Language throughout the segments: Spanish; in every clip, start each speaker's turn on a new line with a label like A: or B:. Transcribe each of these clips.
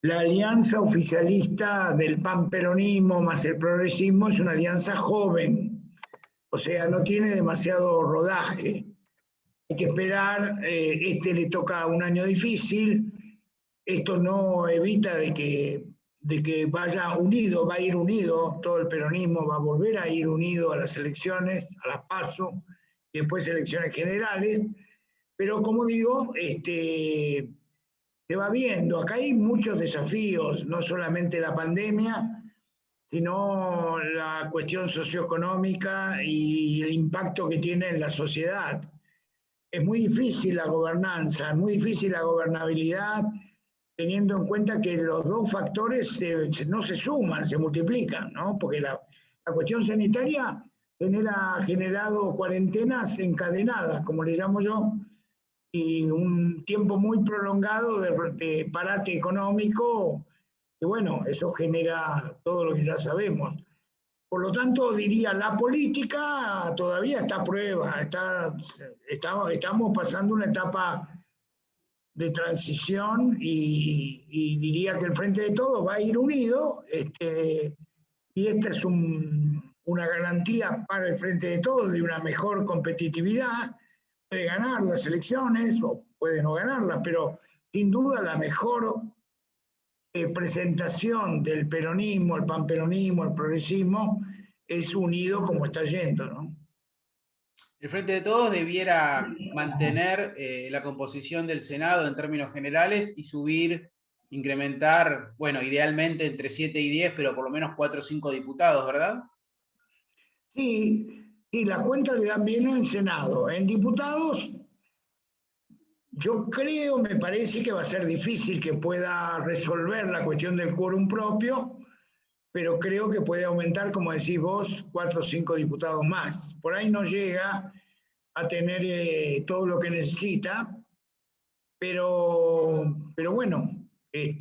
A: la alianza oficialista del pan-peronismo más el progresismo es una alianza joven, o sea, no tiene demasiado rodaje. Hay que esperar, le toca un año difícil, esto no evita de que vaya unido, va a ir unido, todo el peronismo va a volver a ir unido a las elecciones, a las PASO, y después elecciones generales, pero como digo, se va viendo, acá hay muchos desafíos, no solamente la pandemia, sino la cuestión socioeconómica y el impacto que tiene en la sociedad. Es muy difícil la gobernanza, es muy difícil la gobernabilidad, teniendo en cuenta que los dos factores no se suman, se multiplican, ¿no? Porque la cuestión sanitaria ha generado cuarentenas encadenadas, como le llamo yo, y un tiempo muy prolongado de parate económico, y bueno, eso genera todo lo que ya sabemos. Por lo tanto, diría, la política todavía está a prueba, estamos pasando una etapa de transición y diría que el Frente de Todos va a ir unido, y esta es una garantía para el Frente de Todos de una mejor competitividad. Puede ganar las elecciones o puede no ganarlas, pero sin duda la mejor presentación del peronismo, el panperonismo, el progresismo, es unido como está yendo, ¿no?
B: El Frente de Todos debiera mantener la composición del Senado en términos generales y subir, incrementar, bueno, idealmente entre 7 y 10, pero por lo menos 4 o 5 diputados, ¿verdad?
A: Sí, sí, la cuenta le dan bien en Senado. En diputados, yo creo, me parece que va a ser difícil que pueda resolver la cuestión del quórum propio, pero creo que puede aumentar, como decís vos, 4 o 5 diputados más. Por ahí no llega a tener todo lo que necesita, pero bueno, hay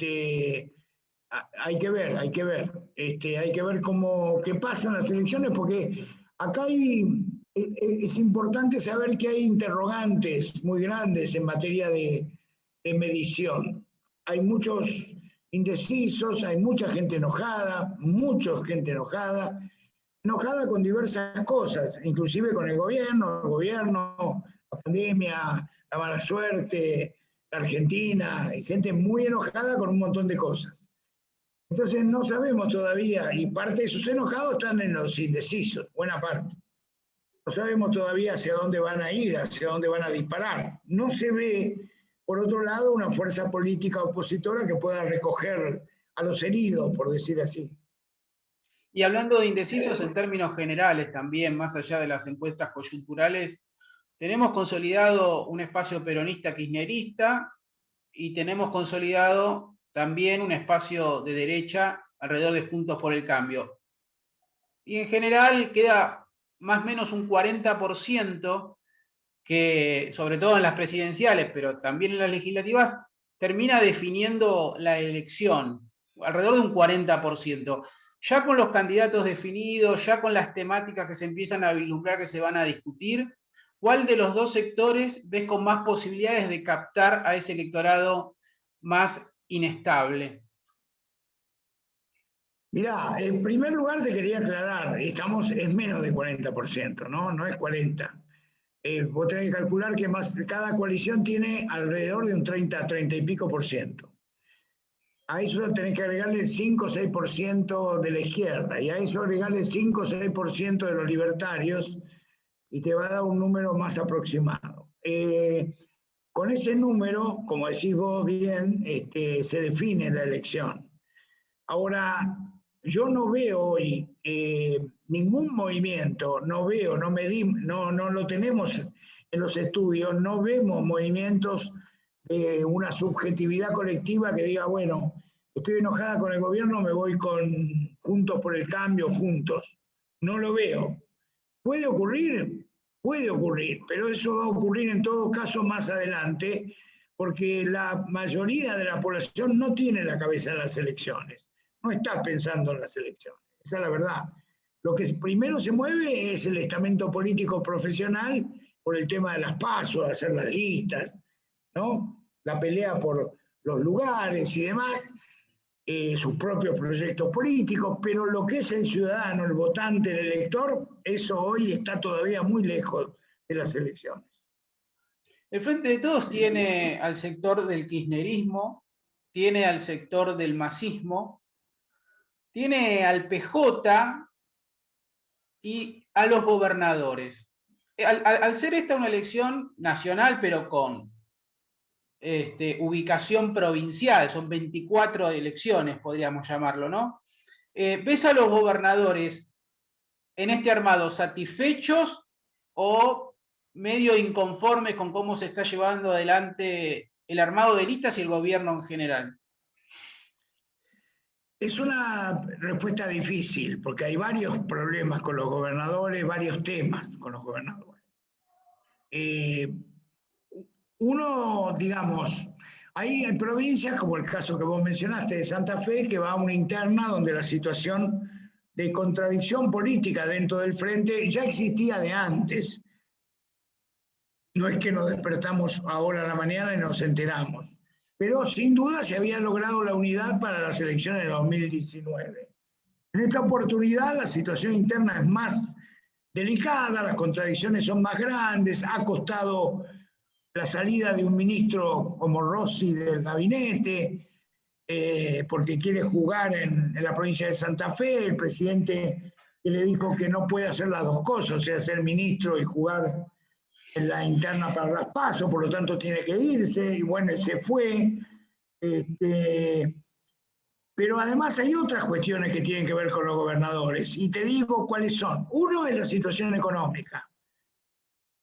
A: que ver, hay que ver cómo qué pasa en las elecciones, porque acá es importante saber que hay interrogantes muy grandes en materia de medición. Hay muchos indecisos, hay mucha gente enojada, enojada con diversas cosas, inclusive con el gobierno, la pandemia, la mala suerte, la Argentina, hay gente muy enojada con un montón de cosas. Entonces no sabemos todavía, y parte de esos enojados están en los indecisos, buena parte. No sabemos todavía hacia dónde van a ir, hacia dónde van a disparar. No se ve, por otro lado, una fuerza política opositora que pueda recoger a los heridos, por decir así.
B: Y hablando de indecisos en términos generales también, más allá de las encuestas coyunturales, tenemos consolidado un espacio peronista kirchnerista y tenemos consolidado también un espacio de derecha alrededor de Juntos por el Cambio. Y en general queda más o menos un 40% que, sobre todo en las presidenciales, pero también en las legislativas, termina definiendo la elección, alrededor de un 40%. Ya con los candidatos definidos, ya con las temáticas que se empiezan a vislumbrar que se van a discutir, ¿cuál de los dos sectores ves con más posibilidades de captar a ese electorado más inestable?
A: Mirá, en primer lugar te quería aclarar, es menos de 40%, ¿no? No es 40%. Vos tenés que calcular que cada coalición tiene alrededor de un 30 y pico por ciento. A eso tenés que agregarle el 5 o 6% de la izquierda, y a eso agregarle 5 o 6% de los libertarios, y te va a dar un número más aproximado. Con ese número, como decís vos bien, se define la elección. Ahora, yo no veo hoy ningún movimiento, no lo tenemos en los estudios, no vemos movimientos de una subjetividad colectiva que diga, bueno, estoy enojada con el gobierno, me voy con Juntos por el Cambio, juntos. No lo veo. ¿Puede ocurrir? Puede ocurrir, pero eso va a ocurrir en todo caso más adelante, porque la mayoría de la población no tiene la cabeza en las elecciones, no está pensando en las elecciones, esa es la verdad. Lo que primero se mueve es el estamento político profesional por el tema de las PASO, hacer las listas, ¿no? La pelea por los lugares y demás, sus propios proyectos políticos, pero lo que es el ciudadano, el votante, el elector, eso hoy está todavía muy lejos de las elecciones.
B: El Frente de Todos tiene al sector del kirchnerismo, tiene al sector del masismo, tiene al PJ y a los gobernadores. Al ser esta una elección nacional, pero con ubicación provincial, son 24 elecciones, podríamos llamarlo, ¿no? ¿Ves a los gobernadores en este armado satisfechos o medio inconformes con cómo se está llevando adelante el armado de listas y el gobierno en general?
A: Es una respuesta difícil, porque hay varios problemas con los gobernadores, varios temas con los gobernadores. Uno, digamos, hay provincias, como el caso que vos mencionaste de Santa Fe, que va a una interna donde la situación de contradicción política dentro del frente ya existía de antes. No es que nos despertamos ahora a la mañana y nos enteramos, pero sin duda se había logrado la unidad para las elecciones de 2019. En esta oportunidad la situación interna es más delicada, las contradicciones son más grandes, ha costado la salida de un ministro como Rossi del gabinete, porque quiere jugar en la provincia de Santa Fe, el presidente que le dijo que no puede hacer las dos cosas, o sea, ser ministro y jugar en la interna para las PASO, por lo tanto tiene que irse, y bueno, se fue. Pero además hay otras cuestiones que tienen que ver con los gobernadores, y te digo cuáles son. Uno es la situación económica.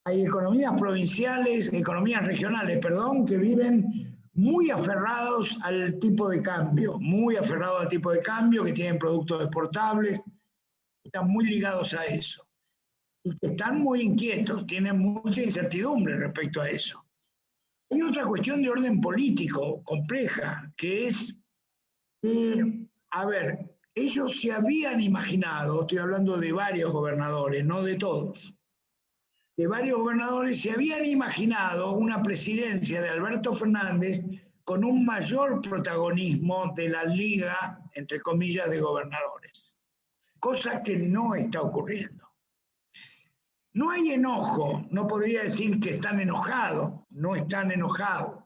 A: Hay economías provinciales, economías regionales, perdón, que viven muy aferrados al tipo de cambio, que tienen productos exportables, están muy ligados a eso. Y que están muy inquietos, tienen mucha incertidumbre respecto a eso. Hay otra cuestión de orden político compleja, que es a ver, ellos se habían imaginado, estoy hablando de varios gobernadores, no de todos, de varios gobernadores se habían imaginado una presidencia de Alberto Fernández con un mayor protagonismo de la liga, entre comillas, de gobernadores, cosa que no está ocurriendo. No hay enojo, no podría decir que están enojados, no están enojados,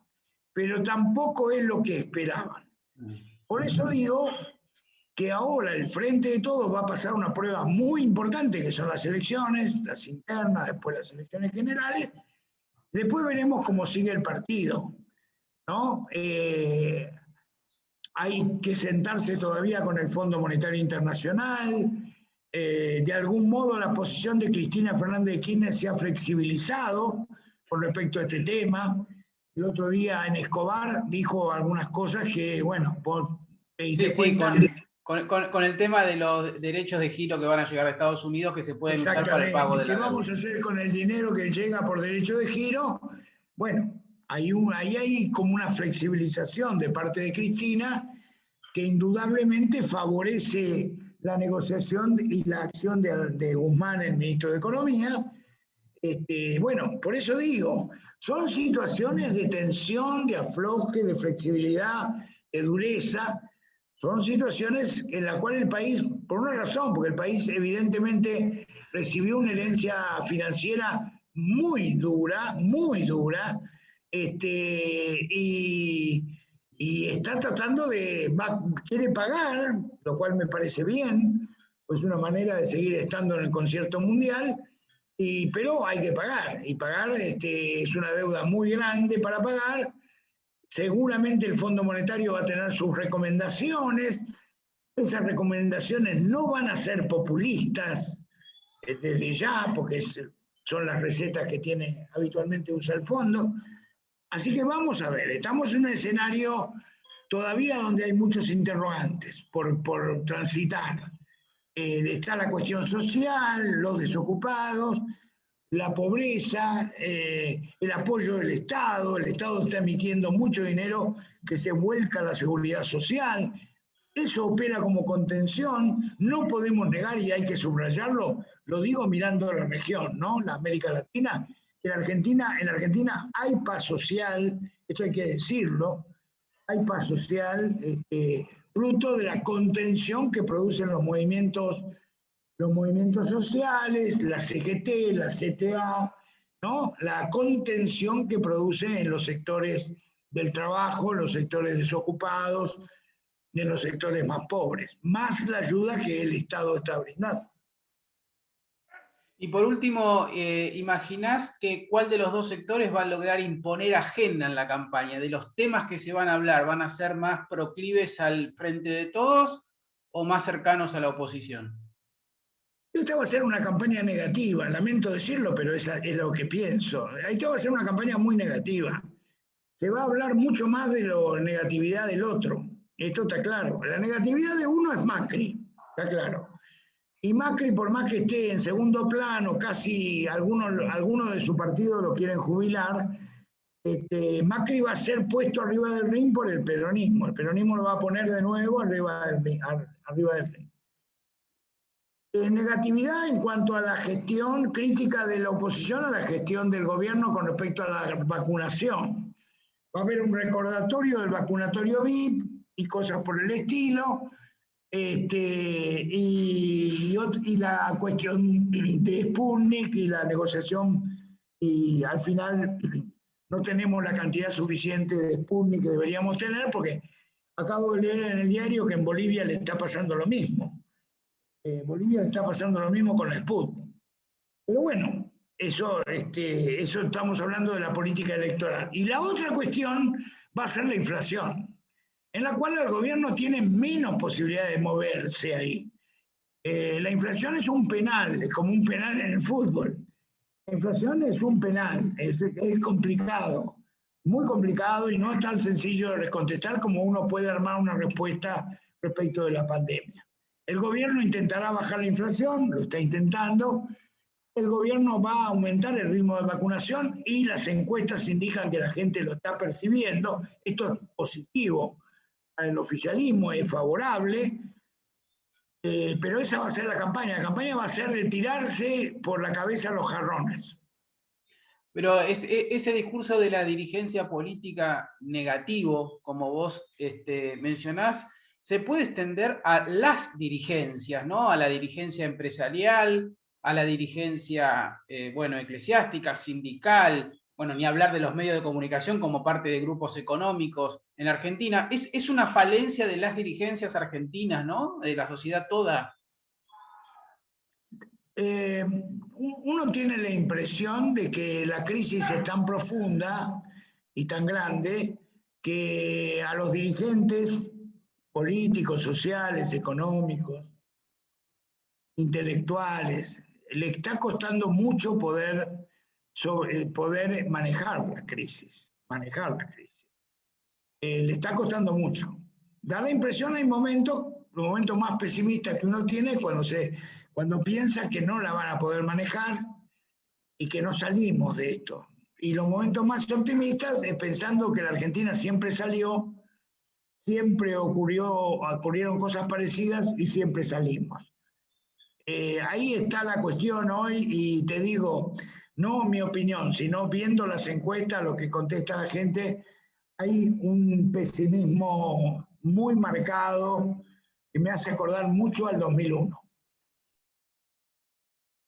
A: pero tampoco es lo que esperaban. Por eso digo que ahora el Frente de Todos va a pasar una prueba muy importante, que son las elecciones, las internas, después las elecciones generales. Después veremos cómo sigue el partido, ¿no? Hay que sentarse todavía con el Fondo Monetario Internacional. De algún modo la posición de Cristina Fernández de Kirchner se ha flexibilizado con respecto a este tema. El otro día en Escobar dijo algunas cosas que, bueno, vos te diste cuenta.
B: Con el tema de los derechos de giro que van a llegar a Estados Unidos que se pueden usar para el pago de la deuda. ¿Qué vamos a hacer con el dinero que llega por derecho de giro? Bueno, ahí hay como una flexibilización de parte de Cristina que indudablemente favorece la negociación y la acción de Guzmán, el ministro de Economía. Bueno, por eso digo, son situaciones de tensión, de afloje, de flexibilidad, de dureza. Son situaciones en las cuales el país, por una razón, porque el país evidentemente recibió una herencia financiera muy dura, y está tratando quiere pagar, lo cual me parece bien, pues una manera de seguir estando en el concierto mundial, pero hay que pagar, y pagar es una deuda muy grande para pagar. Seguramente el Fondo Monetario va a tener sus recomendaciones. Esas recomendaciones no van a ser populistas desde ya, porque son las recetas que habitualmente usa el fondo. Así que vamos a ver, estamos en un escenario todavía donde hay muchos interrogantes por transitar. Está la cuestión social, los desocupados, la pobreza, el apoyo del Estado. El Estado está emitiendo mucho dinero que se vuelca a la seguridad social. Eso opera como contención. No podemos negar, y hay que subrayarlo, lo digo mirando a la región, ¿no? La América Latina. En Argentina hay paz social, esto hay que decirlo, hay paz social
A: fruto de la contención que producen los movimientos sociales, la CGT, la CTA, ¿no? La contención que produce en los sectores del trabajo, los sectores desocupados, en los sectores más pobres, más la ayuda que el Estado está brindando.
B: Y por último, ¿imaginás que cuál de los dos sectores va a lograr imponer agenda en la campaña? ¿De los temas que se van a hablar van a ser más proclives al frente de todos o más cercanos a la oposición?
A: Esta va a ser una campaña negativa, lamento decirlo, pero esa es lo que pienso. Esta va a ser una campaña muy negativa. Se va a hablar mucho más de la negatividad del otro. Esto está claro. La negatividad de uno es Macri, está claro. Y Macri, por más que esté en segundo plano, casi algunos de su partido lo quieren jubilar, Macri va a ser puesto arriba del ring por el peronismo. El peronismo lo va a poner de nuevo arriba del ring. Negatividad en cuanto a la gestión, crítica de la oposición a la gestión del gobierno con respecto a la vacunación. Va a haber un recordatorio del vacunatorio VIP y cosas por el estilo. Y la cuestión de Sputnik y la negociación, y al final no tenemos la cantidad suficiente de Sputnik que deberíamos tener, porque acabo de leer en el diario que en Bolivia le está pasando lo mismo. Bolivia le está pasando lo mismo con la Sputnik. Pero bueno, eso estamos hablando de la política electoral. Y la otra cuestión va a ser la inflación, en la cual el gobierno tiene menos posibilidad de moverse ahí. La inflación es un penal, es como un penal en el fútbol. La inflación es un penal, es complicado, muy complicado, y no es tan sencillo de contestar como uno puede armar una respuesta respecto de la pandemia. El gobierno intentará bajar la inflación, lo está intentando. El gobierno va a aumentar el ritmo de vacunación y las encuestas indican que la gente lo está percibiendo. Esto es positivo. El oficialismo es favorable, pero esa va a ser la campaña. La campaña va a ser de tirarse por la cabeza a los jarrones.
B: Pero ese discurso de la dirigencia política negativo, como vos mencionás, se puede extender a las dirigencias, ¿no? A la dirigencia empresarial, a la dirigencia, eclesiástica, sindical, bueno, ni hablar de los medios de comunicación como parte de grupos económicos en Argentina. Es una falencia de las dirigencias argentinas, ¿no? De la sociedad toda.
A: Uno tiene la impresión de que la crisis es tan profunda y tan grande que a los dirigentes políticos, sociales, económicos, intelectuales, le está costando mucho poder manejar la crisis. Le está costando mucho. Da la impresión, hay momentos, los momentos más pesimistas que uno tiene cuando piensa que no la van a poder manejar y que no salimos de esto. Y los momentos más optimistas es pensando que la Argentina siempre salió, siempre ocurrieron cosas parecidas y siempre salimos. Ahí está la cuestión hoy, y te digo, no mi opinión, sino viendo las encuestas, lo que contesta la gente, hay un pesimismo muy marcado que me hace acordar mucho al 2001.